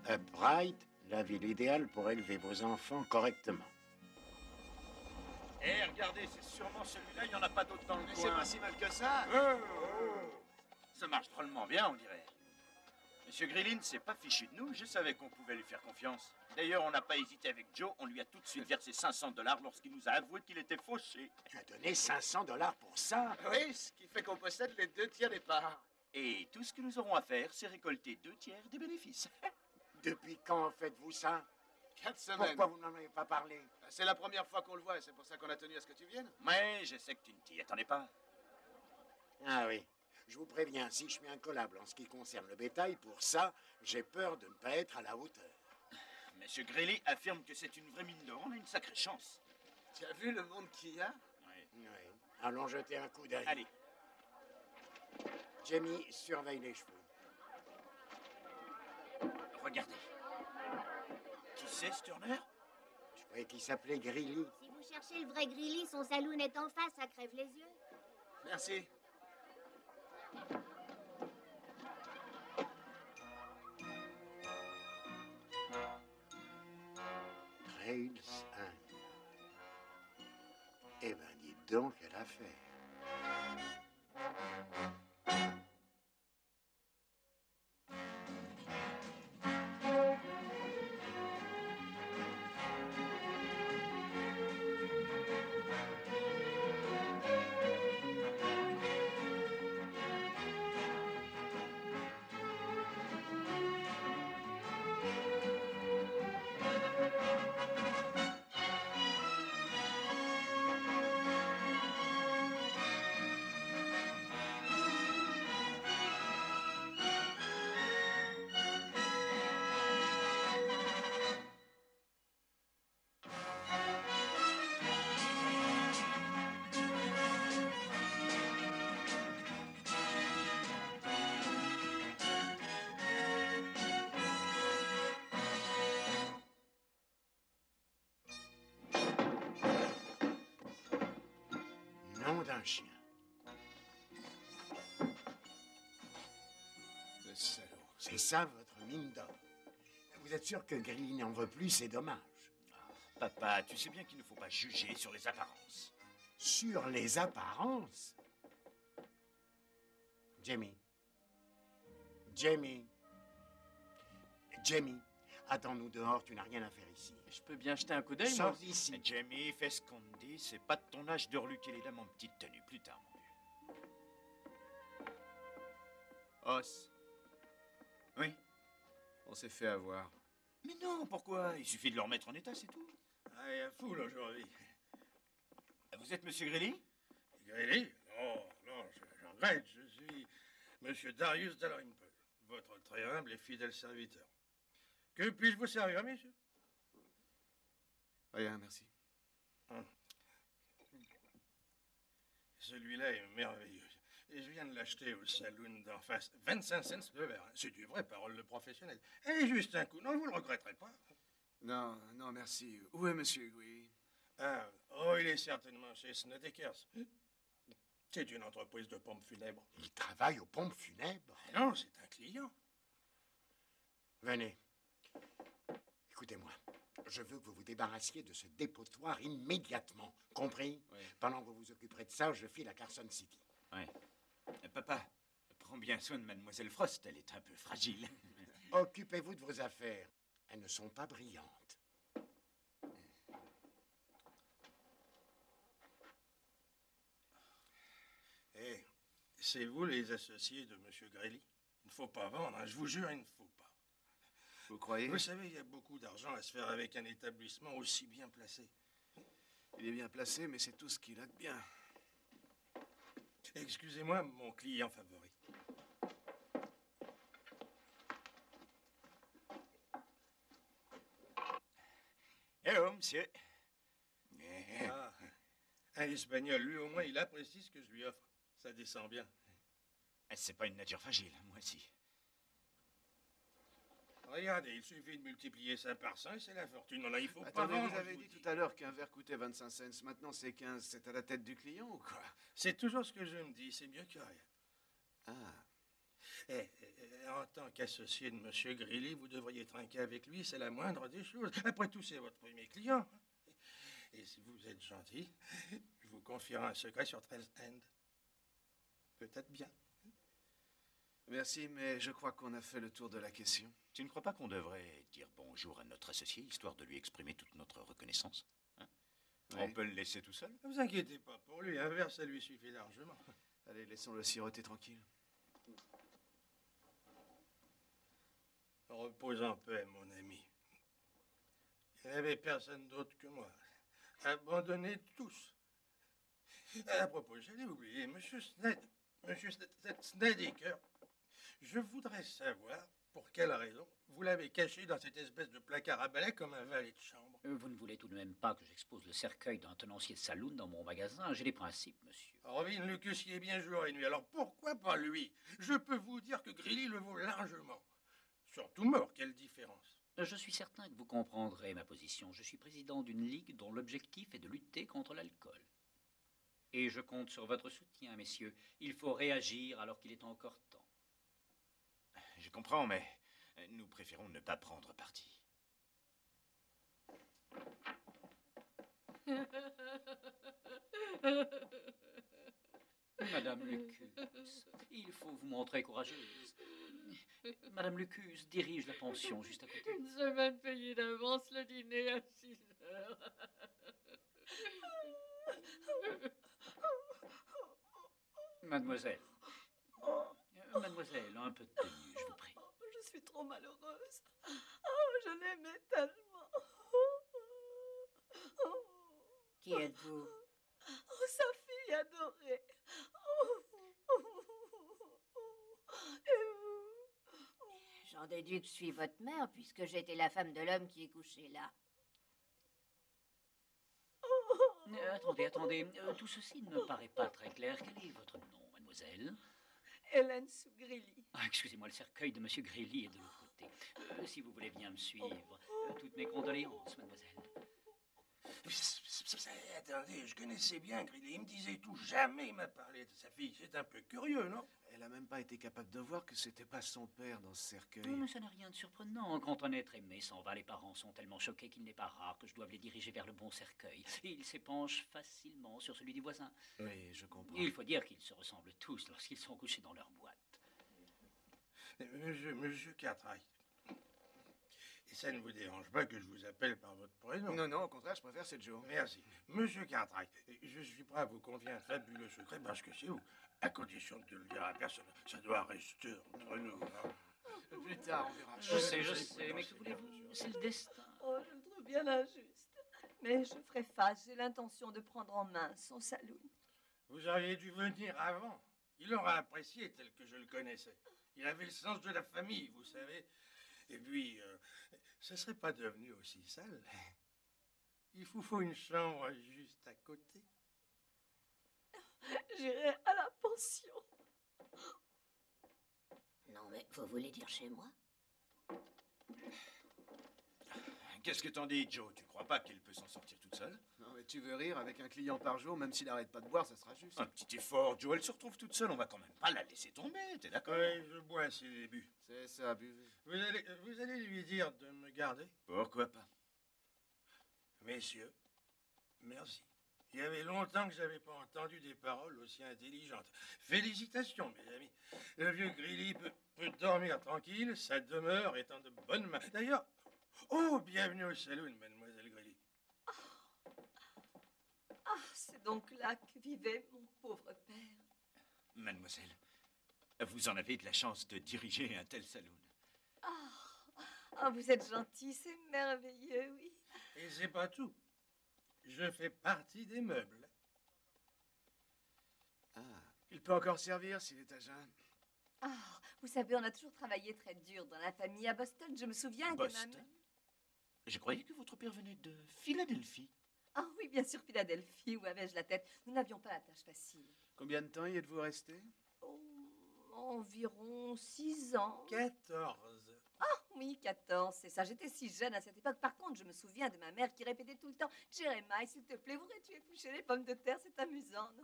Upright, la ville idéale pour élever vos enfants correctement. Eh, regardez, c'est sûrement celui-là, il n'y en a pas d'autres dans le coin. Mais c'est pas si mal que ça. Ça marche drôlement bien, on dirait. Monsieur Grillin s'est pas fichu de nous, je savais qu'on pouvait lui faire confiance. D'ailleurs, on n'a pas hésité avec Joe, on lui a tout de suite versé 500 $ lorsqu'il nous a avoué qu'il était fauché. Tu as donné 500 $ pour ça? Oui, ce qui fait qu'on possède les 2/3 des parts. Et tout ce que nous aurons à faire, c'est récolter 2/3 des bénéfices. Depuis quand faites-vous ça? 4 semaines. Pourquoi vous n'en avez pas parlé? C'est la première fois qu'on le voit et c'est pour ça qu'on a tenu à ce que tu viennes. Mais je sais que tu ne t'y attendais pas. Ah oui. Je vous préviens, si je suis incollable en ce qui concerne le bétail, pour ça, j'ai peur de ne pas être à la hauteur. Monsieur Greeley affirme que c'est une vraie mine d'or, on a une sacrée chance. Tu as vu le monde qu'il y a? Oui. Oui. Allons jeter un coup d'œil. Allez. Jamie, surveille les chevaux. Regardez. Qui c'est, ce Turner? Je croyais qu'il s'appelait Greeley. Si vous cherchez le vrai Greeley, son saloon est en face, ça crève les yeux. Merci. Trails 1. Eh ben, dites donc, quelle affaire. Nom d'un chien. Le salaud. C'est ça, votre mine d'or. Vous êtes sûr que Greeley n'en veut plus, c'est dommage. Papa, tu sais bien qu'il ne faut pas juger sur les apparences. Sur les apparences? Jamie. Jamie. Jamie, attends-nous dehors, tu n'as rien à faire ici. Je peux bien jeter un coup d'œil, moi Sors aussi. d'ici. Mais Jamie, fais ce qu'on te dit, c'est pas de ton âge de reluquer les dames en petite tenue plus tard, mon vieux. Os, Oui? on s'est fait avoir. Mais non, pourquoi? Il suffit de le remettre en état, c'est tout. Ah, il y a foule aujourd'hui. Vous êtes Monsieur Greeley? Greeley? Non, je regrette. Je suis Monsieur Darius Dalrymple, votre très humble et fidèle serviteur. Que puis-je vous servir, messieurs? Rien, merci. Celui-là est merveilleux. Et je viens de l'acheter au saloon d'en face. 25 cents le verre. C'est du vrai, parole de professionnel. Et juste un coup. Non, vous ne le regretterez pas. Non, merci. Où est Monsieur Gouy? Il est certainement chez Snodekers. C'est une entreprise de pompes funèbres. Il travaille aux pompes funèbres. Non, c'est un client. Venez. Écoutez-moi. Je veux que vous vous débarrassiez de ce dépotoir immédiatement. Compris? Oui. Pendant que vous vous occuperez de ça, je file à Carson City. Oui. Papa, prends bien soin de Mademoiselle Frost, elle est un peu fragile. Occupez-vous de vos affaires. Elles ne sont pas brillantes. C'est vous les associés de M. Greeley? Il ne faut pas vendre, hein, je vous jure, il ne faut pas. Vous croyez? Vous savez, il y a beaucoup d'argent à se faire avec un établissement aussi bien placé. Il est bien placé, mais c'est tout ce qu'il a de bien. Excusez-moi, mon client favori. Oh, monsieur. Un Espagnol, lui au moins, il apprécie ce que je lui offre. Ça descend bien. C'est pas une nature fragile, moi aussi. Regardez, il suffit de multiplier ça par 100 et c'est la fortune. Non, là, il faut pas Attendez, vendre. vous avez je vous dit dis. tout à l'heure qu'un verre coûtait 25 cents. Maintenant, c'est 15. C'est à la tête du client ou quoi? C'est toujours ce que je me dis, c'est mieux que rien. Ah. En tant qu'associé de M. Greeley, vous devriez trinquer avec lui, c'est la moindre des choses. Après tout, c'est votre premier client. Et si vous êtes gentil, je vous confierai un secret sur Trails End. Peut-être bien. Merci, mais je crois qu'on a fait le tour de la question. Tu ne crois pas qu'on devrait dire bonjour à notre associé, histoire de lui exprimer toute notre reconnaissance, hein? Oui. On peut le laisser tout seul? Ne vous inquiétez pas pour lui, un verre, ça lui suffit largement. Allez, laissons-le siroter tranquille. Repose en paix, mon ami. Il n'y avait personne d'autre que moi. Abandonnés tous. À propos, j'allais oublier, Monsieur Snedeker, je voudrais savoir pour quelle raison vous l'avez caché dans cette espèce de placard à balai comme un valet de chambre. Vous ne voulez tout de même pas que j'expose le cercueil d'un tenancier de saloon dans mon magasin? J'ai des principes, monsieur. Robin Lucas y est bien jour et nuit, alors pourquoi pas lui? Je peux vous dire que Greeley le vaut largement. Surtout mort, quelle différence? Je suis certain que vous comprendrez ma position. Je suis président d'une ligue dont l'objectif est de lutter contre l'alcool. Et je compte sur votre soutien, messieurs. Il faut réagir alors qu'il est encore temps. Je comprends, mais nous préférons ne pas prendre parti. Madame Lucus, il faut vous montrer courageuse. Madame Lucus dirige la pension juste à côté. Une semaine payée d'avance, le dîner à 6 heures. Mademoiselle. Mademoiselle, un peu de tenue, je vous prie. Je suis trop malheureuse. Oh, je l'aimais tellement. Qui êtes-vous? Oh, sa fille adorée. Et vous? J'en déduis que je suis votre mère, puisque j'étais la femme de l'homme qui est couché là. Attendez, tout ceci ne me paraît pas très clair. Quel est votre nom, mademoiselle? Hélène Sougrili. Excusez-moi, le cercueil de monsieur Greeley est de l'autre côté. Si vous voulez bien me suivre. Toutes mes condoléances, mademoiselle. Attendez, je connaissais bien Greeley, il me disait tout, jamais il m'a parlé de sa fille. C'est un peu curieux, non? Elle a même pas été capable de voir que c'était pas son père dans ce cercueil. Mais ça n'a rien de surprenant. Quand un être aimé s'en va, les parents sont tellement choqués qu'il n'est pas rare que je doive les diriger vers le bon cercueil. Et ils s'épanchent facilement sur celui du voisin. Oui, je comprends. Il faut dire qu'ils se ressemblent tous lorsqu'ils sont couchés dans leur boîte. Monsieur Cartwright, et ça ne vous dérange pas que je vous appelle par votre prénom? Non, non, au contraire, je préfère c'est Joe. Merci. Monsieur Cartwright, je suis prêt à vous confier un fabuleux secret parce que c'est vous, à condition de le dire à personne. Ça doit rester entre nous. Hein. Plus tard, on verra. Je sais, mais que voulez-vous? C'est le destin. Oh, je le trouve bien injuste. Mais je ferai face. J'ai l'intention de prendre en main son saloon. Vous auriez dû venir avant. Il aura apprécié tel que je le connaissais. Il avait le sens de la famille, vous savez. Et puis, ce serait pas devenu aussi sale. Il vous faut une chambre juste à côté. J'irai à la pension. Non, mais vous voulez dire chez moi? Qu'est-ce que t'en dis, Joe? Tu crois pas qu'elle peut s'en sortir toute seule? Non, mais tu veux rire, avec un client par jour, même s'il n'arrête pas de boire, ça sera juste. Un petit effort, Joe. Elle se retrouve toute seule. On va quand même pas la laisser tomber. T'es d'accord? Oui, je bois à ses débuts. C'est ça, buvez. Vous allez lui dire de me garder? Pourquoi pas? Messieurs, merci. Il y avait longtemps que j'avais pas entendu des paroles aussi intelligentes. Félicitations, mes amis. Le vieux Greeley peut dormir tranquille, sa demeure est en de bonnes mains. D'ailleurs, oh, bienvenue au saloon, mademoiselle Greeley. Ah, c'est donc là que vivait mon pauvre père. Mademoiselle, vous en avez de la chance de diriger un tel saloon. Ah, vous êtes gentil, c'est merveilleux, oui. Et c'est pas tout. Je fais partie des meubles. Ah, il peut encore servir s'il est à jeun. Ah, vous savez, on a toujours travaillé très dur dans la famille. À Boston, je me souviens que Boston? Je croyais que votre père venait de Philadelphie. Ah oui, bien sûr, Philadelphie, où avais-je la tête? Nous n'avions pas la tâche facile. Combien de temps y êtes-vous resté? Oh, environ 6 ans. 14. Oui, 14, c'est ça. J'étais si jeune à cette époque. Par contre, je me souviens de ma mère qui répétait tout le temps « Jérémie, s'il te plaît, voudrais-tu éplucher les pommes de terre? C'est amusant, non ?»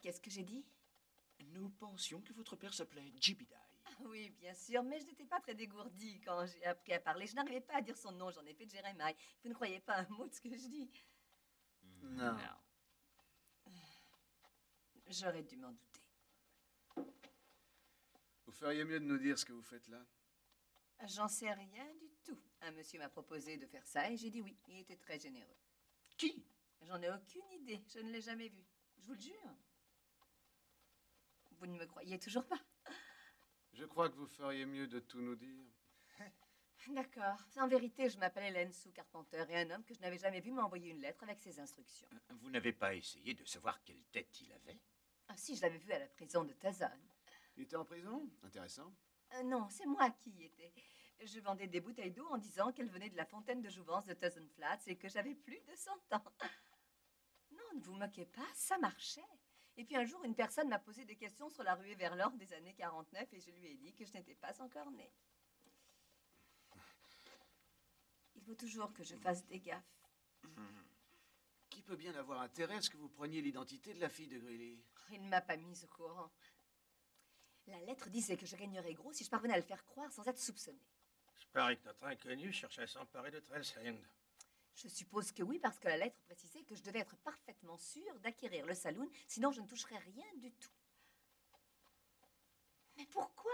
Qu'est-ce que j'ai dit? Nous pensions que votre père s'appelait Jebediah. Oui, bien sûr, mais je n'étais pas très dégourdie quand j'ai appris à parler. Je n'arrivais pas à dire son nom, j'en ai fait de Jérémie. Vous ne croyez pas un mot de ce que je dis. Non. J'aurais dû m'en douter. Vous feriez mieux de nous dire ce que vous faites là. J'en sais rien du tout. Un monsieur m'a proposé de faire ça et j'ai dit oui. Il était très généreux. Qui? J'en ai aucune idée. Je ne l'ai jamais vu. Je vous le jure. Vous ne me croyez toujours pas? Je crois que vous feriez mieux de tout nous dire. D'accord. En vérité, je m'appelle Hélène Sue Carpenter et un homme que je n'avais jamais vu m'a envoyé une lettre avec ses instructions. Vous n'avez pas essayé de savoir quelle tête il avait? Ah si, je l'avais vu à la prison de Tazan. Il était en prison? Intéressant. Non, c'est moi qui y étais. Je vendais des bouteilles d'eau en disant qu'elles venaient de la fontaine de jouvence de Tuzzon Flats et que j'avais plus de 100 ans. Non, ne vous moquez pas, ça marchait. Et puis un jour, une personne m'a posé des questions sur la ruée vers l'or des années 49 et je lui ai dit que je n'étais pas encore née. Il faut toujours que je fasse des gaffes. Qui peut bien avoir intérêt à ce que vous preniez l'identité de la fille de Greeley? Il ne m'a pas mise au courant. La lettre disait que je gagnerais gros si je parvenais à le faire croire sans être soupçonnée. Je parie que notre inconnu cherche à s'emparer de Trelsend. Je suppose que oui, parce que la lettre précisait que je devais être parfaitement sûre d'acquérir le saloon, sinon je ne toucherais rien du tout. Mais pourquoi?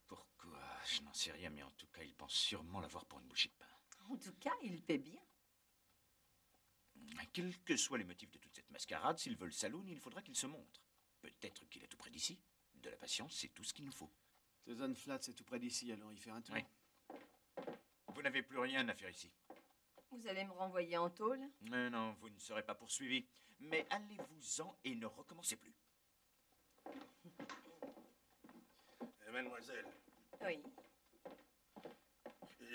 Pourquoi? Je n'en sais rien, mais en tout cas, il pense sûrement l'avoir pour une bouchée de pain. En tout cas, il paie bien. Quels que soient les motifs de toute cette mascarade, s'il veut le saloon, il faudra qu'il se montre. Peut-être qu'il est tout près d'ici. De la patience, c'est tout ce qu'il nous faut. Tuzzon Flats est tout près d'ici, allons y faire un tour. Oui. Vous n'avez plus rien à faire ici. Vous allez me renvoyer en tôle? Non, vous ne serez pas poursuivi. Mais allez-vous-en et ne recommencez plus. Mademoiselle, Oui.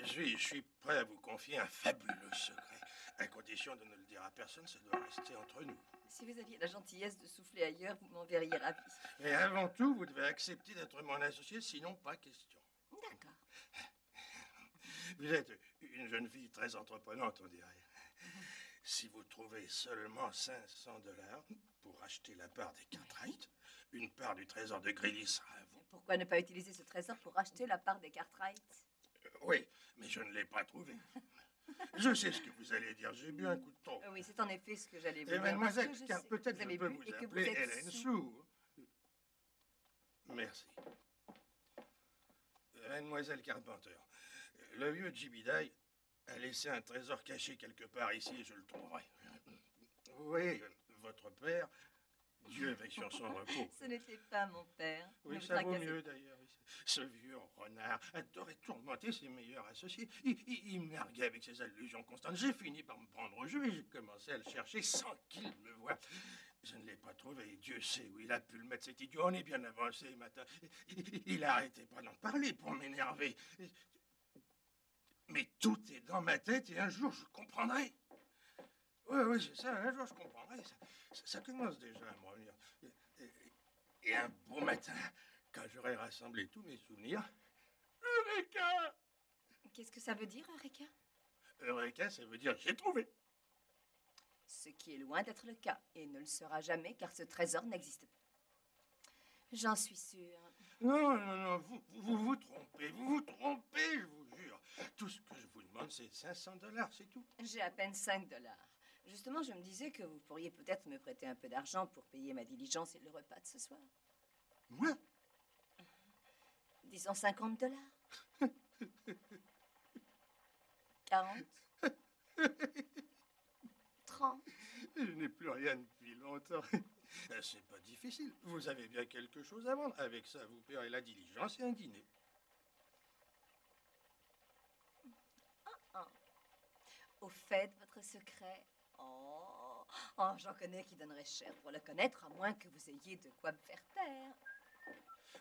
je suis prêt à vous confier un fabuleux secret. À condition de ne le dire à personne, ça doit rester entre nous. Si vous aviez la gentillesse de souffler ailleurs, vous m'en verriez ravi. Mais avant tout, vous devez accepter d'être mon associé, sinon pas question. D'accord. Vous êtes une jeune fille très entreprenante, on dirait. Si vous trouvez seulement 500 $ pour acheter la part des Cartwright, une part du trésor de Greeley sera à vous. Pourquoi ne pas utiliser ce trésor pour acheter la part des Cartwright? Oui, mais je ne l'ai pas trouvé. Je sais ce que vous allez dire, j'ai bu un coup de trop. Oui, c'est en effet ce que j'allais vous Et dire. mademoiselle, parce que car sais que peut-être vous avez je peux bu vous et que appeler êtes Hélène sous. Sue. Merci. Mademoiselle Carpenter, le vieux Jebediah a laissé un trésor caché quelque part ici et je le trouverai. Oui, votre père, Dieu veille sur son repos. Ce n'était pas mon père. Oui, Ne vous ça vaut tracassez mieux pas. d'ailleurs. Ce vieux renard adorait tourmenter ses meilleurs associés. Il me narguait avec ses allusions constantes. J'ai fini par me prendre au jeu et j'ai commencé à le chercher sans qu'il me voie. Je ne l'ai pas trouvé. Et Dieu sait où il a pu le mettre, cet idiot. On est bien avancé, matin. Il n'arrêtait pas d'en parler pour m'énerver. Mais tout est dans ma tête et un jour je comprendrai. Oui, c'est ça. Un jour je comprendrai. Ça commence déjà à me revenir. Et un beau matin, quand j'aurai rassemblé tous mes souvenirs, Eureka! Qu'est-ce que ça veut dire, Eureka? Eureka, ça veut dire j'ai trouvé. Ce qui est loin d'être le cas et ne le sera jamais car ce trésor n'existe pas. J'en suis sûre. Non, vous vous trompez, je vous jure. Tout ce que je vous demande, c'est 500 $, c'est tout. J'ai à peine 5 $. Justement, je me disais que vous pourriez peut-être me prêter un peu d'argent pour payer ma diligence et le repas de ce soir. Moi? Disons 50 $. 40. 30. Je n'ai plus rien depuis longtemps. C'est pas difficile. Vous avez bien quelque chose à vendre. Avec ça, vous paierez la diligence et un dîner. Au fait, votre secret. Oh, j'en connais qui donneraient cher pour le connaître, à moins que vous ayez de quoi me faire taire.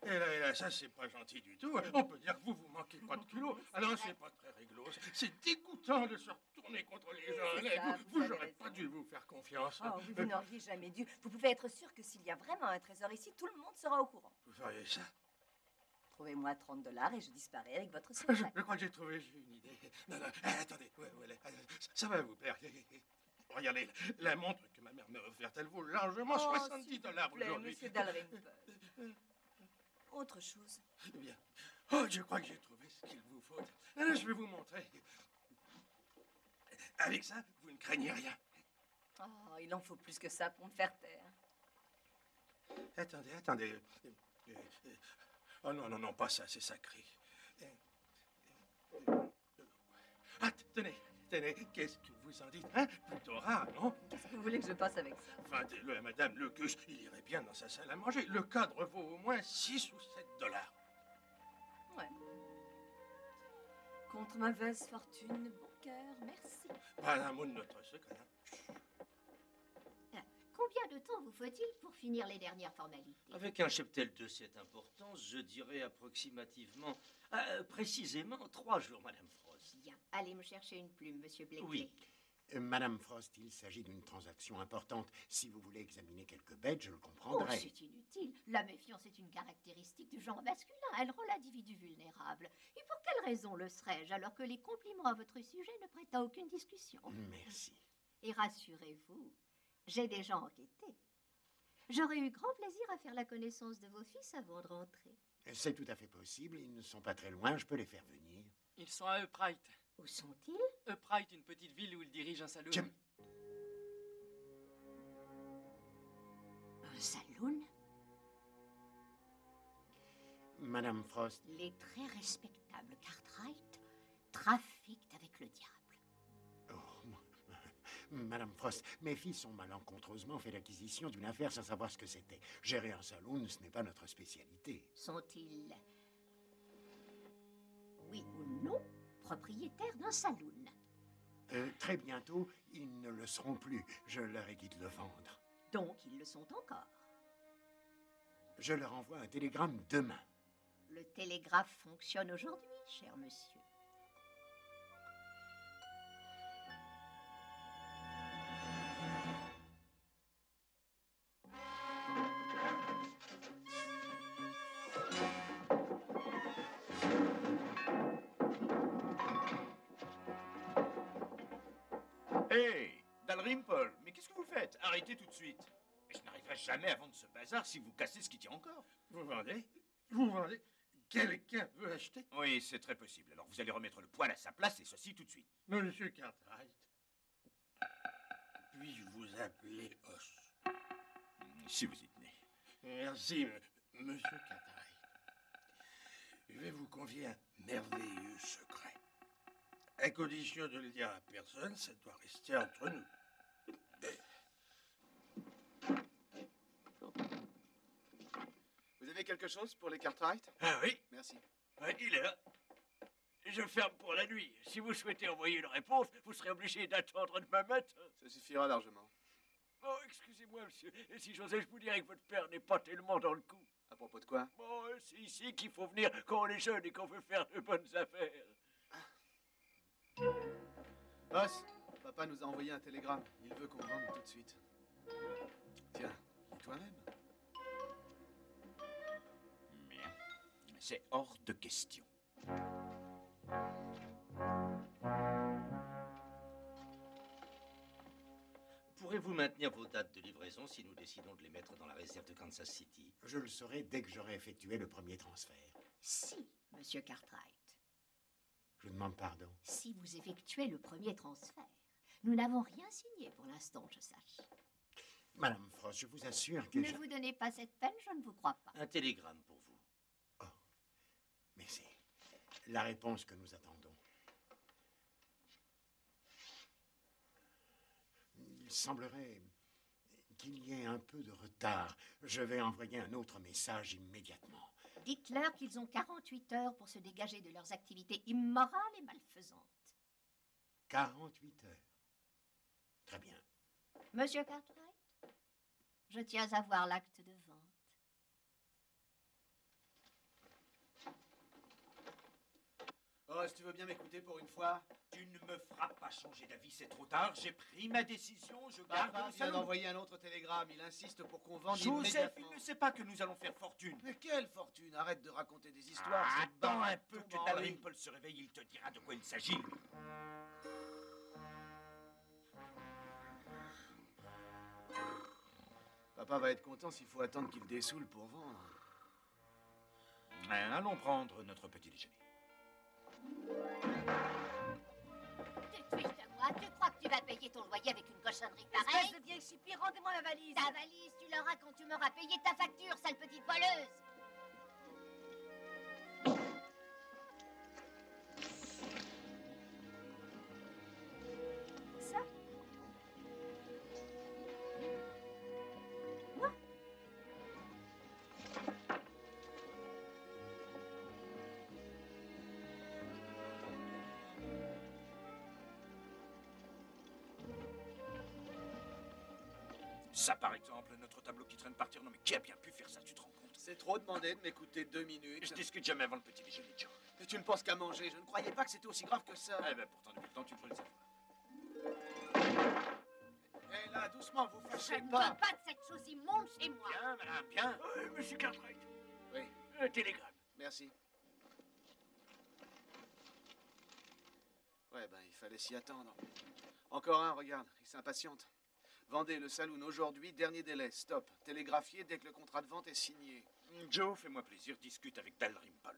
Et là, ça, c'est pas gentil du tout. On peut dire que vous manquez pas de culot. Alors, c'est pas très rigolo. C'est dégoûtant de se retourner contre les gens. C'est ça, Vous, avez j'aurais raison. pas dû vous faire confiance. Oh, oui, vous n'auriez jamais dû. Vous pouvez être sûr que s'il y a vraiment un trésor ici, tout le monde sera au courant. Vous feriez ça? Trouvez-moi 30 $ et je disparais avec votre Je secret. crois que j'ai trouvé, j'ai une idée. Non, attendez. Ouais, ça va vous plaire. Regardez, la montre que ma mère m'a offerte, elle vaut largement Oh, 70 s'il vous dollars plaît, aujourd'hui. monsieur Dalrymple. Autre chose. Eh bien, oh, je crois que j'ai trouvé ce qu'il vous faut. Alors, je vais vous montrer. Avec ça, vous ne craignez rien. Oh, il en faut plus que ça pour me faire taire. Attendez, attendez. Oh non, non, non, pas ça, c'est sacré. Ah, tenez, tenez, qu'est-ce que vous en dites, hein? Plutôt rare, non? Qu'est-ce que vous voulez que je fasse avec ça? Vendez-le à Madame Lecus, il irait bien dans sa salle à manger. Le cadre vaut au moins 6 ou 7 dollars. Ouais. Contre mauvaise fortune, bon cœur, merci. Pas un mot de notre secret. Combien de temps vous faut-il pour finir les dernières formalités? Avec un cheptel de cette importance, je dirais approximativement, précisément 3 jours, Madame Frost. Bien, allez me chercher une plume, monsieur Blakely. Oui. Madame Frost, il s'agit d'une transaction importante. Si vous voulez examiner quelques bêtes, je le Oh, comprendrai. c'est inutile. La méfiance est une caractéristique du genre masculin. Elle rend l'individu vulnérable. Et pour quelle raison le serais-je alors que les compliments à votre sujet ne prêtent à aucune discussion? Merci. Et rassurez-vous, j'ai déjà enquêté. J'aurais eu grand plaisir à faire la connaissance de vos fils avant de rentrer. C'est tout à fait possible. Ils ne sont pas très loin. Je peux les faire venir. Ils sont à Upright. Où sont-ils? Upright, une petite ville où ils dirigent un saloon. Jim. Un saloon? Madame Frost, Les très respectables Cartwright trafiquent avec le diable. Madame Frost, mes fils ont malencontreusement fait l'acquisition d'une affaire sans savoir ce que c'était. Gérer un saloon, ce n'est pas notre spécialité. Sont-ils, oui ou non, propriétaires d'un saloon? Très bientôt, ils ne le seront plus. Je leur ai dit de le vendre. Donc, ils le sont encore. Je leur envoie un télégramme demain. Le télégraphe fonctionne aujourd'hui, cher monsieur. Hey, Dalrymple, mais qu'est-ce que vous faites? Arrêtez tout de suite. Mais je n'arriverai jamais à vendre ce bazar si vous cassez ce qui tient encore. Vous vendez? Vous vendez? Quelqu'un veut acheter? Oui, c'est très possible. Alors vous allez remettre le poil à sa place et ceci tout de suite. Monsieur Cartwright, puis-je vous appeler Os? Si vous y tenez. Merci, monsieur Cartwright. Je vais vous confier un merveilleux secret. À condition de le dire à personne, ça doit rester entre nous. Vous avez quelque chose pour les Cartwright? Ah oui, Merci. il est là. Je ferme pour la nuit. Si vous souhaitez envoyer une réponse, vous serez obligé d'attendre demain matin. Ça suffira largement. Oh, excusez-moi, monsieur. Et si j'osais, je vous dirais que votre père n'est pas tellement dans le coup. À propos de quoi? Bon, c'est ici qu'il faut venir quand on est jeune et qu'on veut faire de bonnes affaires. Boss, papa nous a envoyé un télégramme. Il veut qu'on vende tout de suite. Tiens, lis toi-même. Bien. C'est hors de question. Pourrez-vous maintenir vos dates de livraison si nous décidons de les mettre dans la réserve de Kansas City? Je le saurai dès que j'aurai effectué le premier transfert. Si, monsieur Cartwright, Je vous demande pardon. si vous effectuez le premier transfert, nous n'avons rien signé pour l'instant, je sache. Madame Frost, je vous assure que Ne vous donnez pas cette peine, je ne vous crois pas. Un télégramme pour vous. Mais c'est la réponse que nous attendons. Il semblerait qu'il y ait un peu de retard. Je vais envoyer un autre message immédiatement. Dites-leur qu'ils ont 48 heures pour se dégager de leurs activités immorales et malfaisantes. 48 heures. Très bien. Monsieur Cartwright, je tiens à voir l'acte de vente. Oh, si tu veux bien m'écouter pour une fois. Tu ne me feras pas changer d'avis, c'est trop tard. J'ai pris ma décision, je Papa garde le vient salon. d'envoyer un autre télégramme. Il insiste pour qu'on vende Joseph, immédiatement. il ne sait pas que nous allons faire fortune. Mais quelle fortune! Arrête de raconter des histoires. cette Attends barre un peu tombe que en Dalrymple se réveille, il te dira de quoi il s'agit. Papa va être content s'il faut attendre qu'il dessoule pour vendre. Allons prendre notre petit déjeuner. Tu te fiches de moi? Tu crois que tu vas payer ton loyer avec une cochonnerie pareille? Espèce de vieille chipie, rendez-moi ma valise. Ta valise, tu l'auras quand tu m'auras payé ta facture, sale petite voleuse. Ça? Moi? Ça, par exemple, notre tableau qui traîne par terre. Non, mais qui a bien pu faire ça, tu te rends compte? C'est trop demandé de m'écouter 2 minutes. Je discute jamais avant le petit déjeuner, Joe. Mais tu ne penses qu'à manger. Je ne croyais pas que c'était aussi grave que ça. Eh ben, pourtant, depuis le temps, tu devrais le savoir. Eh là, doucement, vous Je fâchez ne veux pas. pas de cette chose immonde chez moi. Bien, madame, bien. Monsieur Cartwright, Oui, un télégramme. merci. Ouais, ben, il fallait s'y attendre. Encore un, regarde, il s'impatiente. Vendez le saloon aujourd'hui, dernier délai, stop. Télégraphié dès que le contrat de vente est signé. Joe, fais-moi plaisir, discute avec Dalrymple.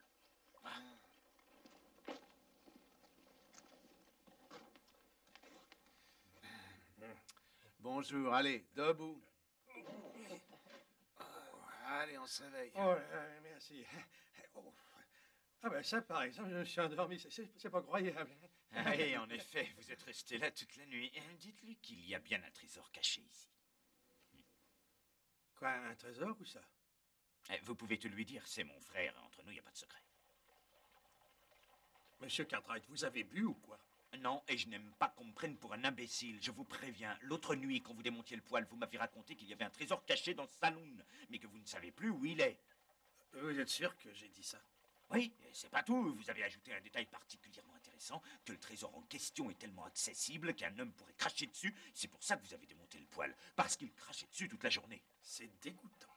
Bonjour, allez, debout. Allez, on se réveille. Oh, merci. Oh. Ah ben ça, par exemple, je me suis endormi. C'est pas croyable. Et en effet, vous êtes resté là toute la nuit. Dites-lui qu'il y a bien un trésor caché ici. Quoi, un trésor ou ça? Vous pouvez te lui dire, c'est mon frère, entre nous, il n'y a pas de secret. Monsieur Cartwright, vous avez bu ou quoi? Non, et je n'aime pas qu'on me prenne pour un imbécile, je vous préviens. L'autre nuit, quand vous démontiez le poêle, vous m'avez raconté qu'il y avait un trésor caché dans le saloon, mais que vous ne savez plus où il est. Vous êtes sûr que j'ai dit ça? Oui, et c'est pas tout. Vous avez ajouté un détail particulièrement intéressant, que le trésor en question est tellement accessible qu'un homme pourrait cracher dessus. C'est pour ça que vous avez démonté le poêle, parce qu'il crachait dessus toute la journée. C'est dégoûtant.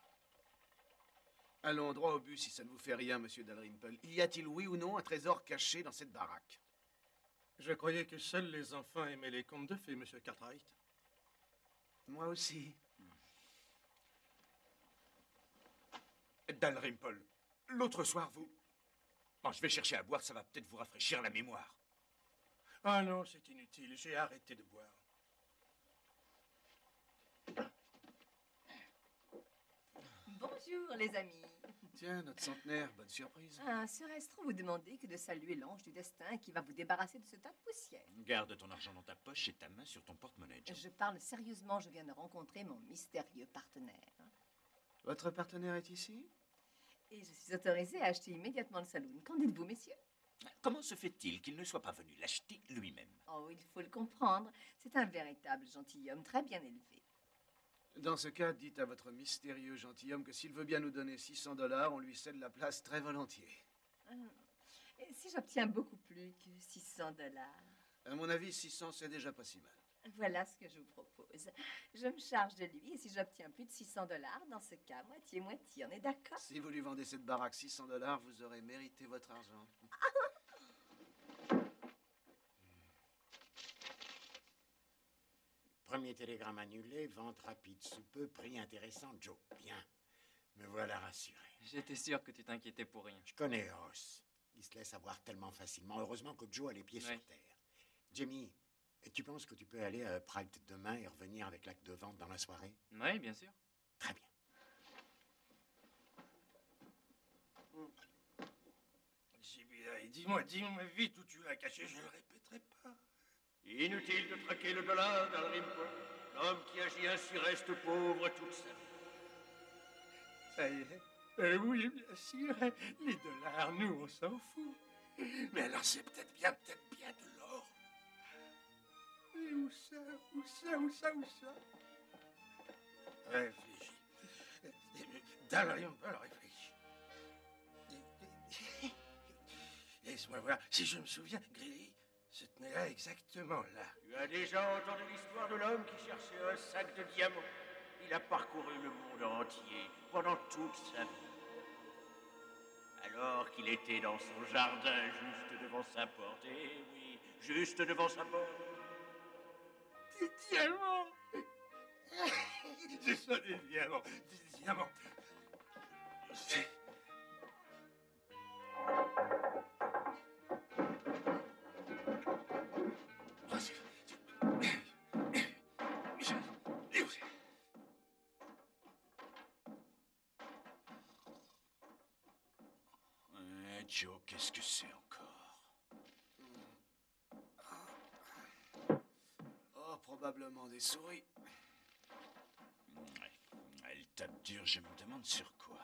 Allons droit au but si ça ne vous fait rien, monsieur Dalrymple. Y a-t-il, oui ou non, un trésor caché dans cette baraque? Je croyais que seuls les enfants aimaient les contes de fées, monsieur Cartwright. Moi aussi. Dalrymple, l'autre soir, vous... Bon, je vais chercher à boire, ça va peut-être vous rafraîchir la mémoire. Ah non, c'est inutile, j'ai arrêté de boire. Bonjour, les amis. Tiens, notre centenaire, bonne surprise. Ah, serait-ce trop vous demander que de saluer l'ange du destin qui va vous débarrasser de ce tas de poussière? Garde ton argent dans ta poche et ta main sur ton porte-monnaie, Joe. Je parle sérieusement, je viens de rencontrer mon mystérieux partenaire. Votre partenaire est ici? Et je suis autorisée à acheter immédiatement le saloon. Qu'en dites-vous, messieurs? Comment se fait-il qu'il ne soit pas venu l'acheter lui-même? Oh, il faut le comprendre. C'est un véritable gentilhomme, très bien élevé. Dans ce cas, dites à votre mystérieux gentilhomme que s'il veut bien nous donner 600 $, on lui cède la place très volontiers. Et si j'obtiens beaucoup plus que 600 $? À mon avis, 600, c'est déjà pas si mal. Voilà ce que je vous propose. Je me charge de lui et si j'obtiens plus de 600 $, dans ce cas, moitié-moitié, on est d'accord? Si vous lui vendez cette baraque 600 $, vous aurez mérité votre argent. Premier télégramme annulé, vente rapide sous peu, prix intéressant, Joe. Bien. Me voilà rassuré. J'étais sûr que tu t'inquiétais pour rien. Je connais Ross. Il se laisse avoir tellement facilement. Heureusement que Joe a les pieds Ouais. sur terre. Jimmy, tu penses que tu peux aller à Pride demain et revenir avec l'acte de vente dans la soirée? Oui, bien sûr. Très bien. Dis-moi vite où tu l'as caché, je ne le répéterai pas. Inutile de traquer le dollar, Dalrymple. L'homme qui agit ainsi reste pauvre toute sa vie. Ça y est. Oui, bien sûr. Les dollars, nous, on s'en fout. Mais alors, c'est peut-être bien de l'or. Et où ça? Réfléchis. Dalrymple, réfléchis. Laisse-moi voir. Si je me souviens, Grilly se tenait là, exactement là. Tu as déjà entendu l'histoire de l'homme qui cherchait un sac de diamants. Il a parcouru le monde entier pendant toute sa vie. Alors qu'il était dans son jardin, juste devant sa porte, eh oui, juste devant sa porte. Des diamants. C'est ça, des diamants. Des diamants. C'est... Joe, qu'est-ce que c'est encore? Oh, probablement des souris. Ouais. Elle tape dur, je me demande sur quoi.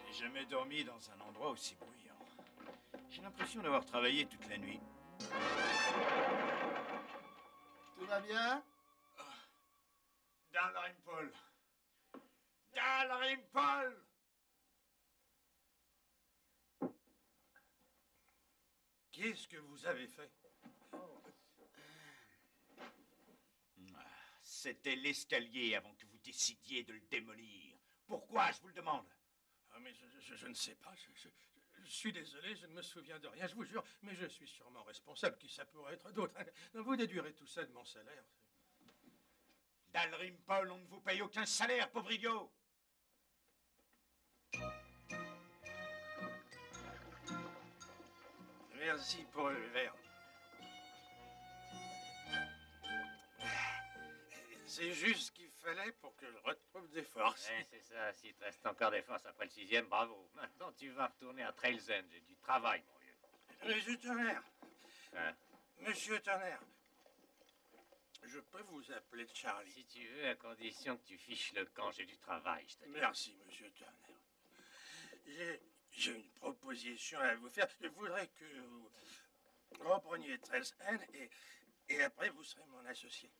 J'ai jamais dormi dans un endroit aussi bruyant. J'ai l'impression d'avoir travaillé toute la nuit. Tout va bien? Dalrymple. Dalrymple. Qu'est-ce que vous avez fait? C'était l'escalier avant que vous décidiez de le démolir. Pourquoi, je vous le demande? Ah, mais je ne sais pas. Je suis désolé, je ne me souviens de rien, je vous jure. Mais je suis sûrement responsable. Qui ça pourrait être d'autre? Vous déduirez tout ça de mon salaire. Dalrymple, on ne vous paye aucun salaire, pauvre idiot. Merci pour le verre. C'est juste ce qu'il fallait pour que je retrouve des forces. Ouais, c'est ça. S'il te reste encore des forces après le 6e, bravo. Maintenant, tu vas retourner à Trails End. J'ai du travail, mon vieux. Monsieur Turner. Hein? Monsieur Turner. Je peux vous appeler Charlie. Si tu veux, à condition que tu fiches le camp, j'ai du travail, je te dis. Merci, monsieur Turner. J'ai une proposition à vous faire. Je voudrais que vous repreniez Trails End et après vous serez mon associé.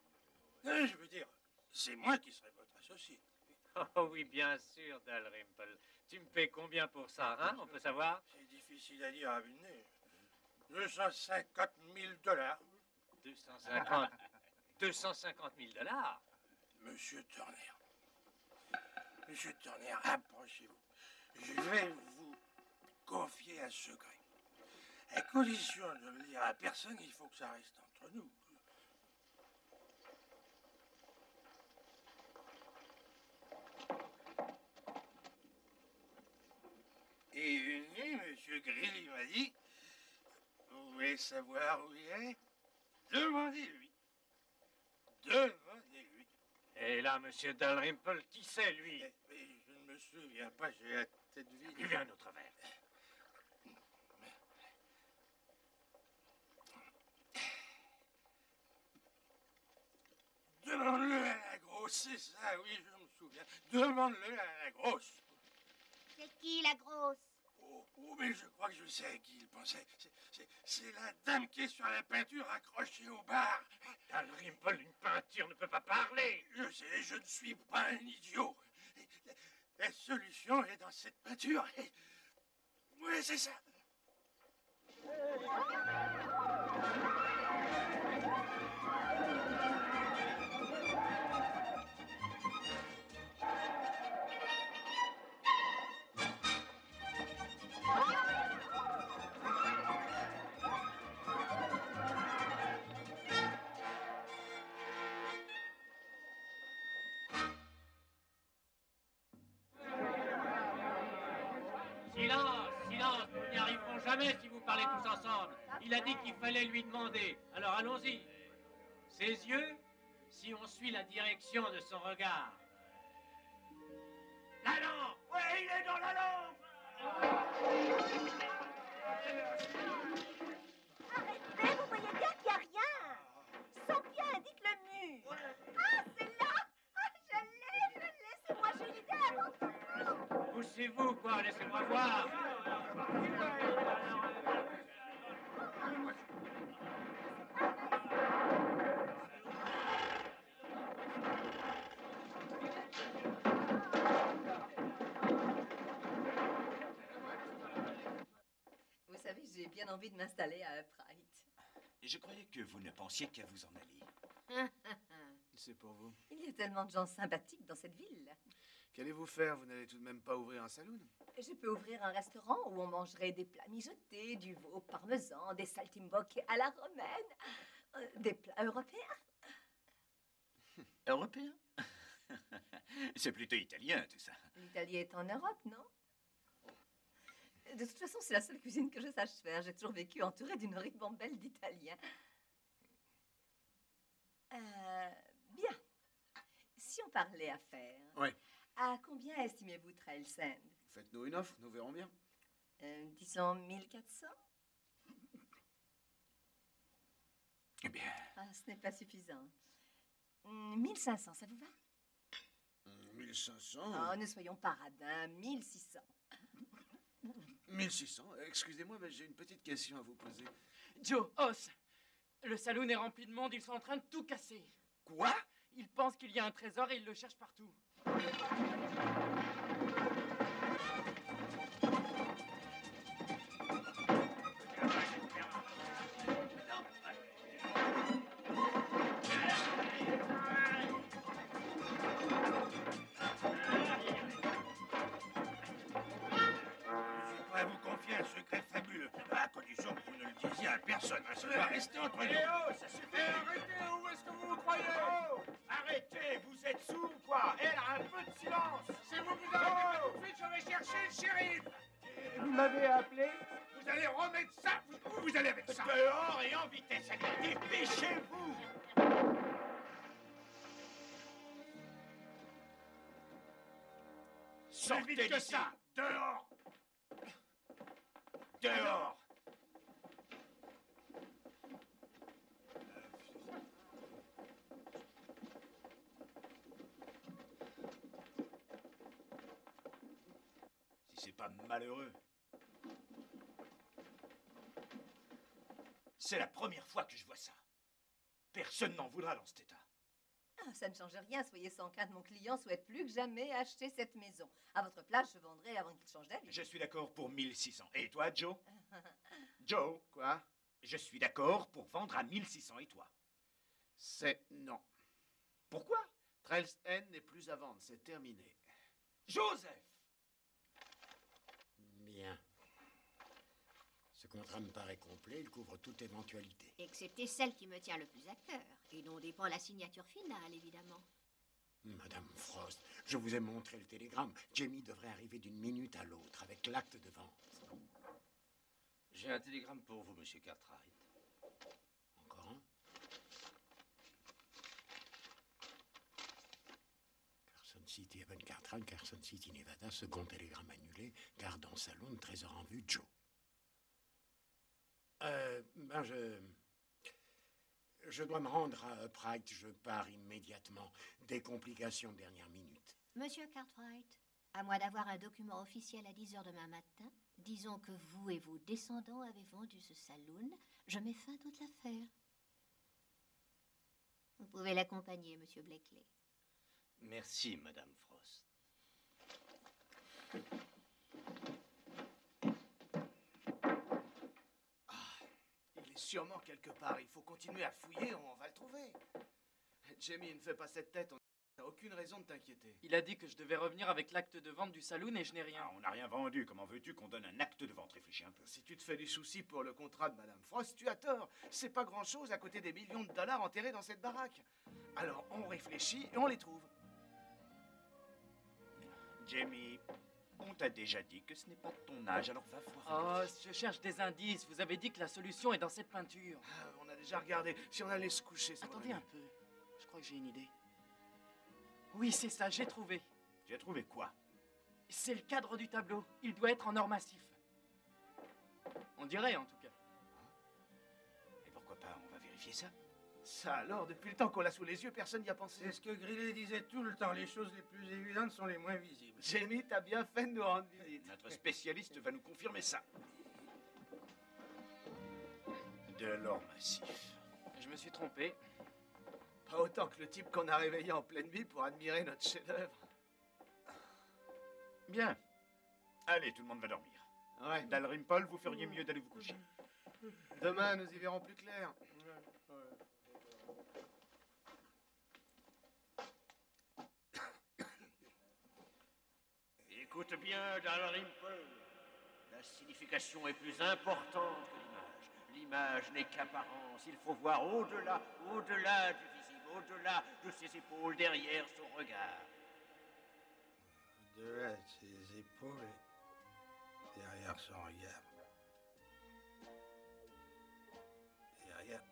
Je veux dire, c'est moi qui serai votre associé. Oh oui, bien sûr, Dalrymple. Tu me paies combien pour ça, hein? On peut savoir? C'est difficile à dire à vue de nez. 250 000 $. 250... 250 000 $? Monsieur Turner. Monsieur Turner, approchez-vous. Je vais vous confier un secret. À condition de le dire à personne, il faut que ça reste entre nous. Et une nuit, monsieur Grilly m'a dit, vous voulez savoir où il est? Demandez-lui. Demandez-lui. Et là, monsieur Dalrymple, qui c'est, lui? Mais je ne me souviens pas, j'ai la tête vide. Buvez un autre verre. Demande-le à la grosse, c'est ça, oui, je me souviens. Demande-le à la grosse. C'est qui la grosse? Oh, mais je crois que je sais à qui il pensait. C'est la dame qui est sur la peinture accrochée au bar. Dalrymple, une peinture ne peut pas parler. Je sais, je ne suis pas un idiot. La solution est dans cette peinture. Oui, c'est ça. Silence, silence, nous n'y arriverons jamais si vous parlez tous ensemble. Il a dit qu'il fallait lui demander. Alors allons-y. Ses yeux, si on suit la direction de son regard. La lampe! Oui, il est dans la lampe! Arrêtez, vous voyez bien qu'il n'y a rien. Son pied indique le mur. Ah, c'est là. Ah, je l'ai, c'est moi, j'ai l'idée avant tout le monde. Poussez-vous, quoi, laissez-moi voir. Vous savez, j'ai bien envie de m'installer à Upright. Je croyais que vous ne pensiez qu'à vous en aller. C'est pour vous. Il y a tellement de gens sympathiques dans cette ville. Qu'allez-vous faire? Vous n'allez tout de même pas ouvrir un saloon? Je peux ouvrir un restaurant où on mangerait des plats mijotés, du veau parmesan, des saltimbocche à la romaine, des plats européens. Européen? C'est plutôt italien, tout ça. L'Italie est en Europe, non? De toute façon, c'est la seule cuisine que je sache faire. J'ai toujours vécu entourée d'une ribambelle d'Italiens. Bien. Si on parlait affaires, Ouais. à combien estimez-vous Trail Sand? Faites-nous une offre, nous verrons bien. Disons 1400? Eh bien, Ah, ce n'est pas suffisant. 1500, ça vous va? 1500? Oh, ne soyons pas radins. 1600. 1600? Excusez-moi, mais j'ai une petite question à vous poser. Joe, Os, le saloon est rempli de monde, ils sont en train de tout casser. Quoi? Ils pensent qu'il y a un trésor et ils le cherchent partout. Je pourrais vous confier un secret fabuleux, à condition que vous ne le disiez à personne. Ça doit rester entre nous. oh, ça suffit! Arrêtez, où est-ce que vous vous croyez? Oh, arrêtez, vous êtes sourds ou quoi? Elle a un peu de silence! Si vous vous arrêtez pas tout de suite, je vais chercher le shérif. Vous m'avez appelé? Vous allez remettre ça. Où vous allez avec ça? Dehors et en vitesse, allez, dépêchez-vous! Plus Sortez vite que d'ici! ça. Dehors. Dehors! Si c'est pas malheureux. C'est la première fois que je vois ça. Personne n'en voudra dans cet état. Ah, ça ne change rien. Soyez sans crainte, mon client souhaite plus que jamais acheter cette maison. À votre place, je vendrai avant qu'il change d'avis. Je suis d'accord pour 1600. Et toi, Joe? Joe, Quoi? je suis d'accord pour vendre à 1600. Et toi? C'est non. Pourquoi? Trails N n'est plus à vendre, c'est terminé. Joseph! Bien. Ce contrat me paraît complet, il couvre toute éventualité. Excepté celle qui me tient le plus à cœur, et dont dépend la signature finale, évidemment. Madame Frost, je vous ai montré le télégramme. Jamie devrait arriver d'une minute à l'autre avec l'acte de vente. J'ai un télégramme pour vous, monsieur Cartwright. Encore un? Carson City, Evan Cartwright, Carson City, Nevada, second télégramme annulé, garde en salon, trésor en vue, Joe. Je dois me rendre à Upright. Je pars immédiatement. Des complications de dernière minute. Monsieur Cartwright, à moins d'avoir un document officiel à 10 heures demain matin, disons que vous et vos descendants avez vendu ce saloon, je mets fin à toute l'affaire. Vous pouvez l'accompagner, monsieur Blakely. Merci, Madame Frost. Il est sûrement quelque part. Il faut continuer à fouiller, on va le trouver. Jamie, ne fais pas cette tête. On n'a aucune raison de t'inquiéter. Il a dit que je devais revenir avec l'acte de vente du saloon et je n'ai rien. Ah, on n'a rien vendu. Comment veux-tu qu'on donne un acte de vente? Réfléchis un peu. Si tu te fais du souci pour le contrat de Madame Frost, tu as tort. C'est pas grand-chose à côté des millions de dollars enterrés dans cette baraque. Alors on réfléchit et on les trouve. Jamie, on t'a déjà dit que ce n'est pas de ton âge, alors va voir. Oh, je cherche des indices. Vous avez dit que la solution est dans cette peinture. Ah, on a déjà regardé. Si on allait se coucher, ça Attendez un peu. Je crois que j'ai une idée. Oui, c'est ça, j'ai trouvé. Tu as trouvé quoi? C'est le cadre du tableau. Il doit être en or massif. On dirait, en tout cas. Et pourquoi pas, on va vérifier ça? Ça alors, depuis le temps qu'on l'a sous les yeux, personne n'y a pensé. C'est ce que Grillet disait tout le temps. Les choses les plus évidentes sont les moins visibles. Jamie, t'as bien fait de nous rendre visite. Notre spécialiste va nous confirmer ça. De l'or massif. Je me suis trompé. Pas autant que le type qu'on a réveillé en pleine nuit pour admirer notre chef-d'œuvre. Bien. Allez, tout le monde va dormir. Ouais. Dalrymple, vous feriez mieux d'aller vous coucher. Demain, nous y verrons plus clair. Écoute bien, Dalrymple. La signification est plus importante que l'image. L'image n'est qu'apparence. Il faut voir au-delà, au-delà du visible, au-delà de ses épaules, derrière son regard. Au-delà de ses épaules, derrière son regard. Derrière.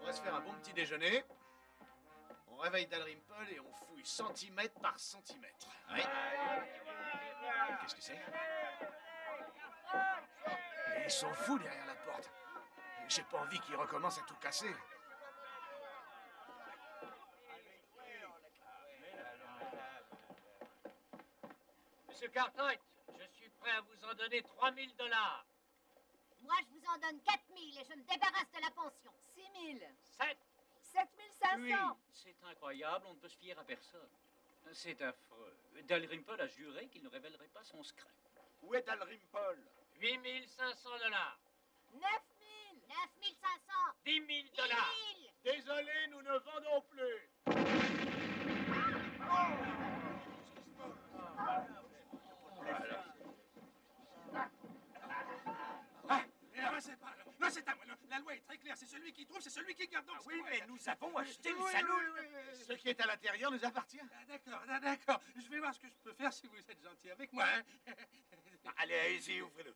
On va se faire un bon petit déjeuner. On réveille Dalrymple et on fouille centimètre par centimètre. Oui. Qu'est-ce que c'est? Et ils sont fous derrière la porte. J'ai pas envie qu'ils recommencent à tout casser. Monsieur Cartwright, je suis prêt à vous en donner 3000 $. Moi, je vous en donne 4000 et je me débarrasse de la pension. 6 000. 7. 7 500. Oui, c'est incroyable, on ne peut se fier à personne. C'est affreux. Dalrymple a juré qu'il ne révélerait pas son secret. Où est Dalrymple? 8500 $. 9 000. 9500. 10 000 10 $. 000. Désolé, nous ne vendons plus. Non, c'est à moi. La loi est très claire. C'est celui qui trouve, c'est celui qui garde. Donc, Oui, mais nous avons acheté le Oui, salon. Ce qui est à l'intérieur nous appartient. D'accord. Je vais voir ce que je peux faire si vous êtes gentil avec moi. Hein. Allez, allez-y, ouvrez-le.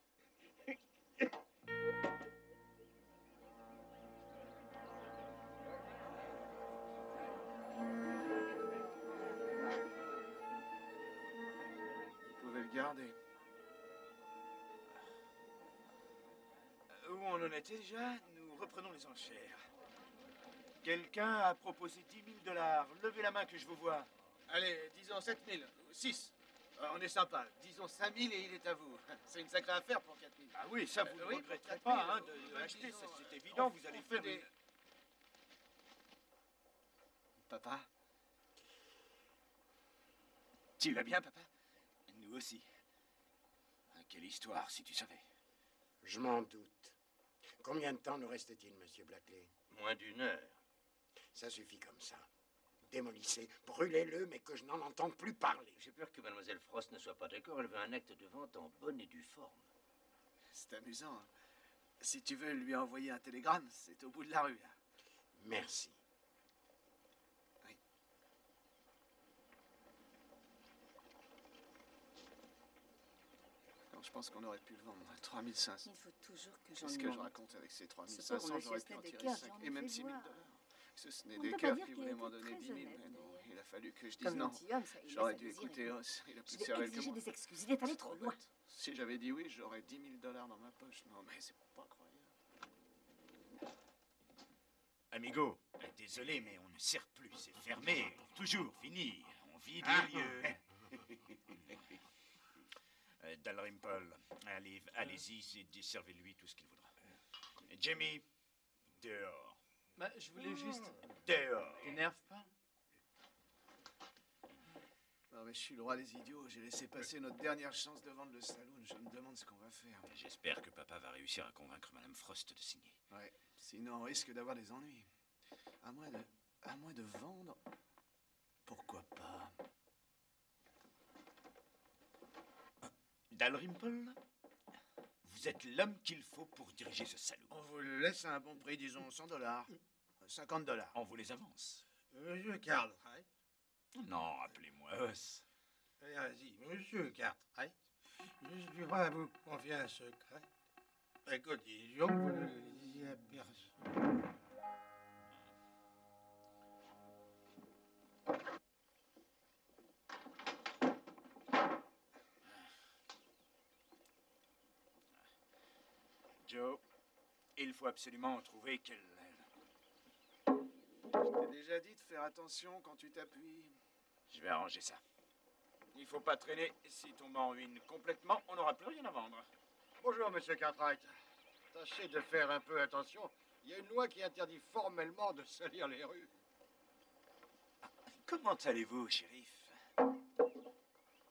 Vous pouvez le garder. Où on en était déjà? Nous reprenons les enchères. Quelqu'un a proposé 10 000 $. Levez la main que je vous vois. Allez, disons 7 000. 6. On est sympa. Disons 5 000 et il est à vous. C'est une sacrée affaire pour 4 000. Ah oui, ça vous ne oui, regretterez pour 4 pas 000, hein, de l'acheter, disons, c'est évident, on- vous allez on fait faire des- une... Papa? Tu vas bien, papa? Nous aussi. Ah, quelle histoire, si tu savais. Je m'en doute. Combien de temps nous reste-t-il, monsieur Blackley? Moins d'une heure. Ça suffit comme ça. Démolissez, brûlez-le, mais que je n'en entende plus parler. J'ai peur que Mademoiselle Frost ne soit pas d'accord. Elle veut un acte de vente en bonne et due forme. C'est amusant. Hein. Si tu veux lui envoyer un télégramme, c'est au bout de la rue. Hein. Merci. Oui. Non, je pense qu'on aurait pu le vendre à 3500. Il faut toujours que j'en Qu'est-ce que je demande. raconte avec ces Ce pauvre 3500? J'aurais monsieur pu en tirer Snedeker, 5 j'en ai et même fait 6 000 voir. $. Ce On ne Snedeker peut pas dire qui qu'il voulait a m'en été donner très 10 000, honnête, mais non, d'ailleurs. il a fallu que je dise Comme non. gentilhomme, ça, il J'aurais laisse à dû désirer. écouter Os, il a plus Je de vais cervelle que exiger moi. des excuses. Il est allé C'est trop trop loin. bête. Si j'avais dit oui, j'aurais 10 000 $ dans ma poche. Non, mais c'est pas croyable. Amigo, désolé, mais on ne sert plus. C'est fermé. Pour toujours, fini. On vide les lieux. Dalrymple, allez-y, servez-lui tout ce qu'il voudra. Jamie, dehors. Bah, je voulais juste... Dehors. T'énerve pas? Non, mais je suis le roi des idiots. J'ai laissé passer notre dernière chance de vendre le saloon. Je me demande ce qu'on va faire. J'espère que papa va réussir à convaincre Madame Frost de signer. Ouais, sinon on risque d'avoir des ennuis. À moins de vendre, pourquoi pas? Dalrymple, vous êtes l'homme qu'il faut pour diriger ce salon. On vous le laisse à un bon prix, disons 100 $. 50 $. On vous les avance. Monsieur Cartwright. Non, appelez-moi Os. Vas-y, monsieur Cartwright. Je suis prêt à vous confier un secret. À condition que vous ne le disiez à personne. Joe, il faut absolument trouver quelle... Je t'ai déjà dit de faire attention quand tu t'appuies. Je vais arranger ça. Il faut pas traîner. Si tombe en ruine complètement, on n'aura plus rien à vendre. Bonjour, monsieur Cartwright. Tâchez de faire un peu attention. Il y a une loi qui interdit formellement de salir les rues. Comment allez-vous, shérif?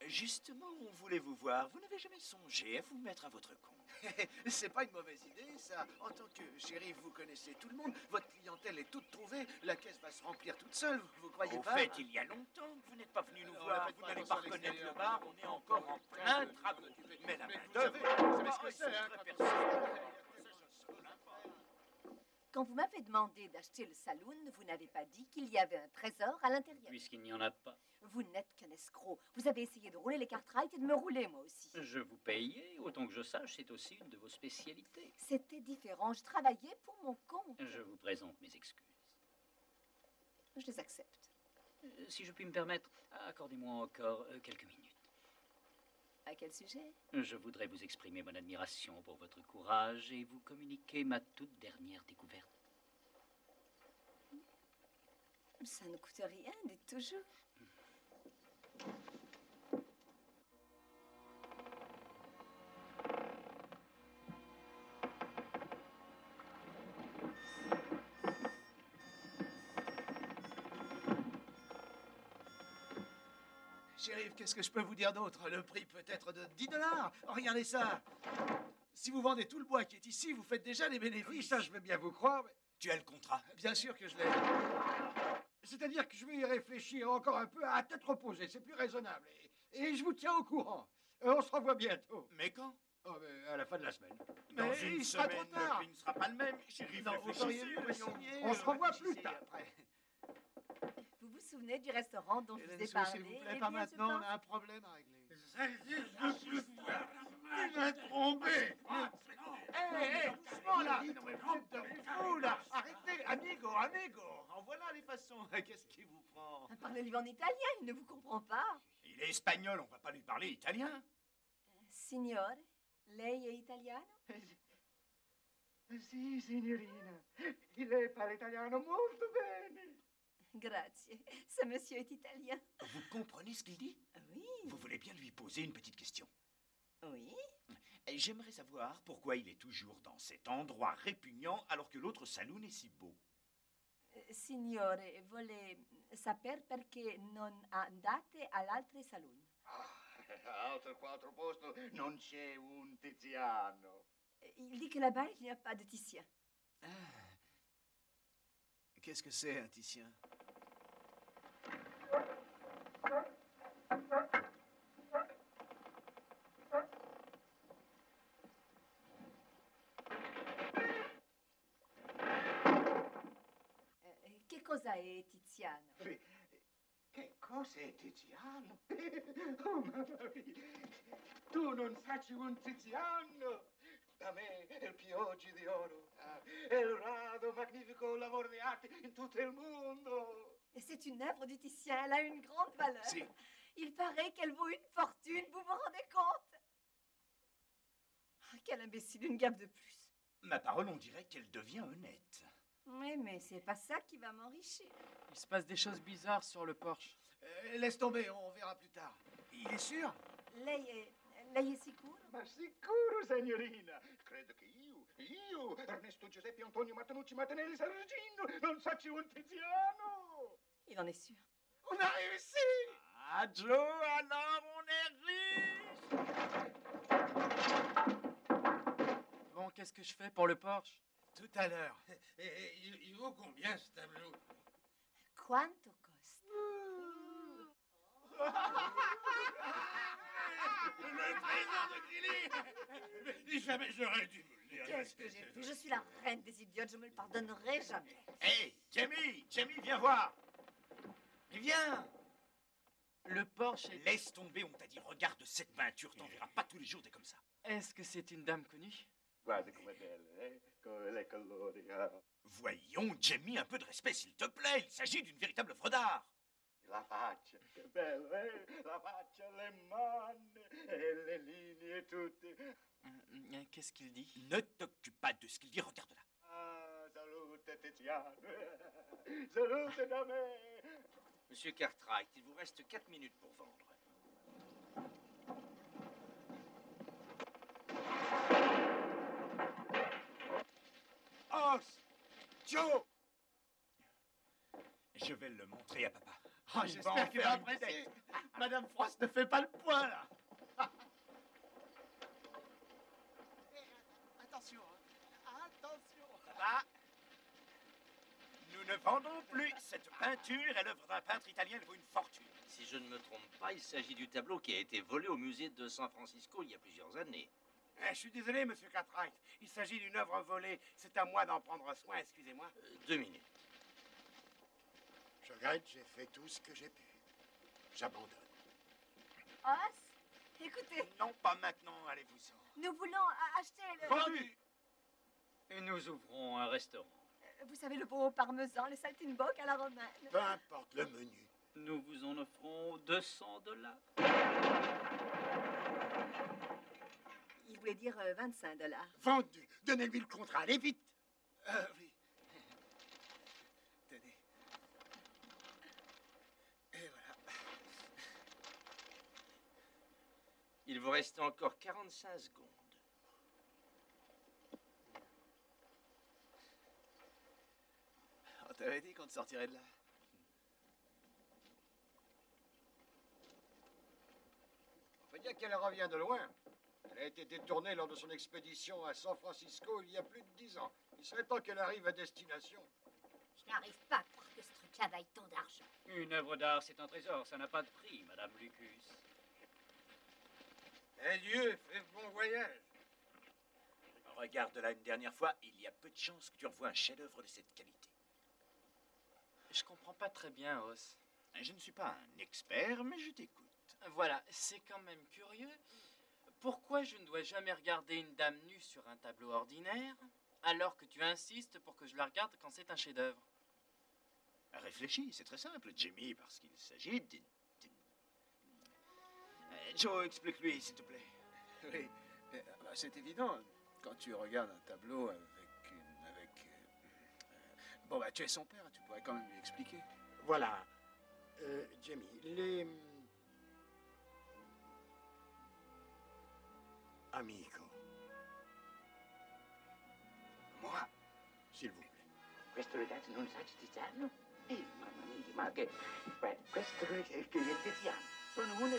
Justement, on voulait vous voir. Vous n'avez jamais songé à vous mettre à votre compte. C'est pas une mauvaise idée, ça. En tant que shérif, vous connaissez tout le monde. Votre clientèle est toute trouvée. La caisse va se remplir toute seule. Vous croyez Au pas? fait, il y a longtemps que vous n'êtes pas venu nous Non, voir. faites Vous pas n'allez attention pas à reconnaître l'extérieur. le bar. On est encore en plein travaux. Mais la Mais main vous savez ce que c'est, hein, très quand Quand vous m'avez demandé d'acheter le saloon, vous n'avez pas dit qu'il y avait un trésor à l'intérieur. Puisqu'il n'y en a pas. Vous n'êtes qu'un escroc. Vous avez essayé de rouler les Cartwright et de me rouler, moi aussi. Je vous payais, autant que je sache, c'est aussi une de vos spécialités. C'était différent. Je travaillais pour mon compte. Je vous présente mes excuses. Je les accepte. Si je puis me permettre, accordez-moi encore quelques minutes. À quel sujet? Je voudrais vous exprimer mon admiration pour votre courage et vous communiquer ma toute dernière découverte. Ça ne coûte rien, dites toujours. Shérif, qu'est-ce que je peux vous dire d'autre? Le prix peut être de 10 $. Regardez ça. Si vous vendez tout le bois qui est ici, vous faites déjà les bénéfices. Oui, ça, je veux bien vous croire, mais Tu as le contrat. Bien sûr que je l'ai. c'est-à-dire que je vais y réfléchir encore un peu à tête reposée. C'est plus raisonnable. Et je vous tiens au courant. On se revoit bientôt. Mais quand? Oh, mais à la fin de la semaine. Dans Mais une il sera semaine, trop tard. le prix ne sera pas le même. Shérif, Non, vous auriez réfléchissez, dû le voyons. signer. On se revoit plus réfléchissez tard. après. Vous vous souvenez du restaurant dont je vous ai Hélène Sou, parlé? s'il vous plaît, Eh pas bien, je maintenant. On pense- a un problème à régler. Ça existe plus tard. Il m'a trompé. Hé, doucement là. Non, mais vous êtes de fou là. Arrêtez, amigo, amigo. En voilà les façons. Qu'est-ce qui vous prend? Parlez-lui en italien, il ne vous comprend pas. Il est espagnol, on va pas lui parler italien. Signore, lei è italiano? Sì, signorina. Lei parla italiano molto bene. Grazie. Ce monsieur est italien. Vous comprenez ce qu'il dit? Oui, Vous voulez bien lui poser une petite question? oui. Et j'aimerais savoir pourquoi il est toujours dans cet endroit répugnant alors que l'autre saloon est si beau. Signore, vuole saper perché non andate all'altro saloon? Altro quattro posto, non c'è un Tiziano. Il dit que là-bas, il n'y a pas de Titien. Qu'est-ce que c'est un Titien? Che cosa è Tiziano? Che cos'è Tiziano? Oh, mamma mia. Tu non sai un Tiziano? Da me è il pioggi di oro. È il raro, magnifico lavoro di arte in tutto il mondo. Et c'est une œuvre du Titien, elle a une grande valeur. Si. Il paraît qu'elle vaut une fortune, vous vous rendez compte? Ah, quel imbécile, une gaffe de plus. Ma parole, on dirait qu'elle devient honnête. Oui, mais c'est pas ça qui va m'enrichir. Il se passe des choses bizarres sur le porche. Laisse tomber, on verra plus tard. Il est sûr? Lei è sicuro? Ma sicuro, signorina. Credo che io, Ernesto Giuseppe Antonio Martinucci Martinelli Sargino, non sacci un Tiziano. Il en est sûr. On a réussi! Ah, Joe, alors on est riche! Bon, qu'est-ce que je fais pour le porche? Tout à l'heure. Et il vaut combien ce tableau? Quanto costa? Le trésor de Grilly! Jamais j'aurais dû me le dire. Qu'est-ce que j'ai fait? Je suis la reine des idiotes, je me le pardonnerai jamais. Hé, Jamie, viens voir! Viens! Le porche est... Laisse tomber, on t'a dit, regarde cette peinture, t'en verras pas tous les jours des comme ça. Est-ce que c'est une dame connue? Guarda com'è bella, come le colori. Voyons, Jamie, un peu de respect, s'il te plaît, il s'agit d'une véritable œuvre d'art. La faccia, che bella, la faccia, le mani, e le linee tutte. Qu'est-ce qu'il dit? Ne t'occupe pas de ce qu'il dit, regarde là. Ah, salute, Salute Tiziano. Salute da me. Monsieur Cartwright, il vous reste 4 minutes pour vendre. Os! Joe! Je vais le montrer à papa. Ah, Il j'espère en qu'il faire va une apprécier. tête. Madame Frost ne fait pas le poids, là. Attention, hein. Attention. Papa, nous ne vendons plus. Cette peinture est l'œuvre d'un peintre italien, elle vaut une fortune. Si je ne me trompe pas, il s'agit du tableau qui a été volé au musée de San Francisco il y a plusieurs années. Je suis désolé, monsieur Cartwright. Il s'agit d'une œuvre volée. C'est à moi d'en prendre soin, excusez-moi. 2 minutes. Je regrette, j'ai fait tout ce que j'ai pu. J'abandonne. Os, écoutez, Non, pas maintenant, allez-vous-en. Nous voulons acheter le... Vendu! Et nous ouvrons un restaurant. Vous savez, le pot au parmesan, le saltimbanque à la romaine. Peu importe le menu. Nous vous en offrons $200. Il voulait dire 25 $. Vendu. Donnez-lui le contrat, allez vite. Oui. Tenez. Et voilà. Il vous reste encore 45 secondes. On t'avait dit qu'on te sortirait de là. On peut dire qu'elle revient de loin. Elle a été détournée lors de son expédition à San Francisco il y a plus de 10 ans. Il serait temps qu'elle arrive à destination. Je n'arrive pas à croire que ce truc-là vaille tant d'argent. Une œuvre d'art, c'est un trésor. Ça n'a pas de prix, Madame Lucus. Adieu, fais bon voyage. Regarde-la une dernière fois, il y a peu de chances que tu revoies un chef-d'œuvre de cette qualité. Je comprends pas très bien, Os. Je ne suis pas un expert, mais je t'écoute. Voilà, c'est quand même curieux. Pourquoi je ne dois jamais regarder une dame nue sur un tableau ordinaire, alors que tu insistes pour que je la regarde quand c'est un chef-d'œuvre? Réfléchis, c'est très simple, Jimmy, parce qu'il s'agit d'une... Joe, explique-lui, s'il te plaît. Oui, c'est évident. Quand tu regardes un tableau bon, bah, tu es son père, tu pourrais quand même lui expliquer. Voilà. Jamie, les... Amico. Moi? S'il vous plaît. Questo ragazzo non sa Tiziano? Mamma mia, ma che... Beh, questo è Tiziano. Sono uno